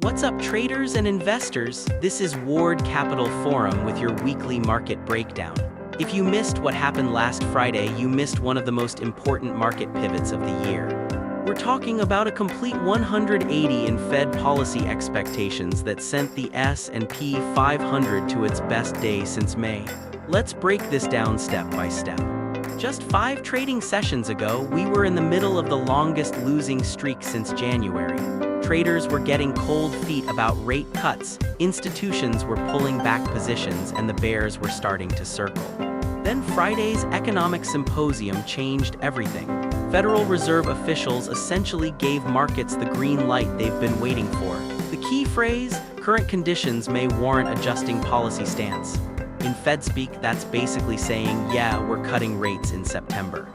What's up, traders and investors? This is Ward Capital Forum with your weekly market breakdown. If you missed what happened last Friday, you missed one of the most important market pivots of the year. We're talking about a complete 180 in Fed policy expectations that sent the S&P 500 to its best day since May. Let's break this down step by step. Just 5 trading sessions ago, we were in the middle of the longest losing streak since January. Traders were getting cold feet about rate cuts, institutions were pulling back positions, and the bears were starting to circle. Then Friday's economic symposium changed everything. Federal Reserve officials essentially gave markets the green light they've been waiting for. The key phrase, current conditions may warrant adjusting policy stance. In Fed speak, that's basically saying, yeah, we're cutting rates in September.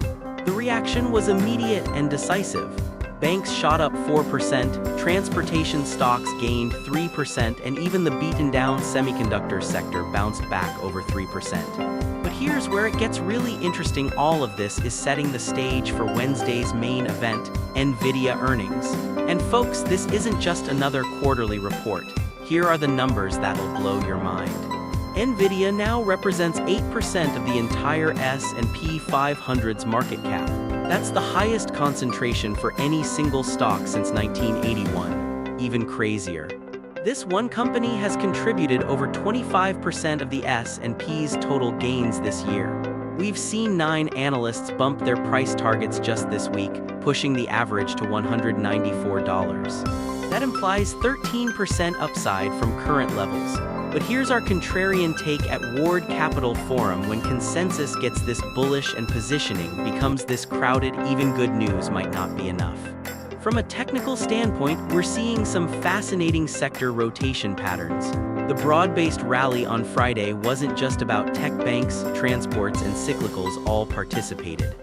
The reaction was immediate and decisive. Banks shot up 4%, transportation stocks gained 3%, and even the beaten-down semiconductor sector bounced back over 3%. But here's where it gets really interesting. All of this is setting the stage for Wednesday's main event, Nvidia earnings. And folks, this isn't just another quarterly report. Here are the numbers that'll blow your mind. Nvidia now represents 8% of the entire S&P 500's market cap. That's the highest concentration for any single stock since 1981. Even crazier. This one company has contributed over 25% of the S&P's total gains this year. We've seen 9 analysts bump their price targets just this week, pushing the average to $194. That implies 13% upside from current levels. But here's our contrarian take at Ward Capital Forum. When consensus gets this bullish and positioning becomes this crowded, even good news might not be enough. From a technical standpoint, we're seeing some fascinating sector rotation patterns. The broad-based rally on Friday wasn't just about tech, banks, transports, and cyclicals all participated.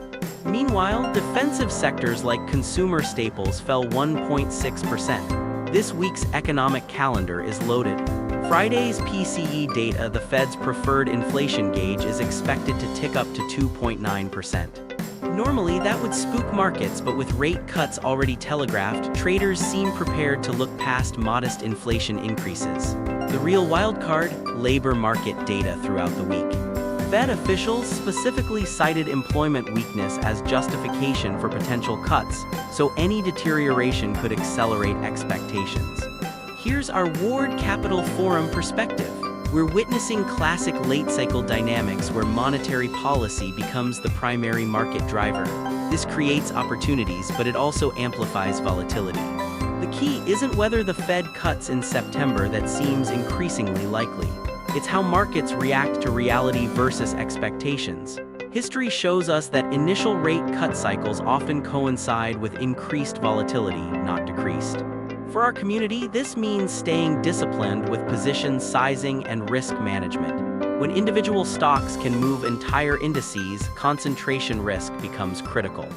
Meanwhile, defensive sectors like consumer staples fell 1.6%. This week's economic calendar is loaded. Friday's PCE data, the Fed's preferred inflation gauge, is expected to tick up to 2.9%. Normally, that would spook markets, but with rate cuts already telegraphed, traders seem prepared to look past modest inflation increases. The real wildcard, labor market data throughout the week. Fed officials specifically cited employment weakness as justification for potential cuts, so any deterioration could accelerate expectations. Here's our Ward Capital Forum perspective. We're witnessing classic late-cycle dynamics where monetary policy becomes the primary market driver. This creates opportunities, but it also amplifies volatility. The key isn't whether the Fed cuts in September. That seems increasingly likely. It's how markets react to reality versus expectations. History shows us that initial rate cut cycles often coincide with increased volatility, not decreased. For our community, this means staying disciplined with position sizing and risk management. When individual stocks can move entire indices, concentration risk becomes critical.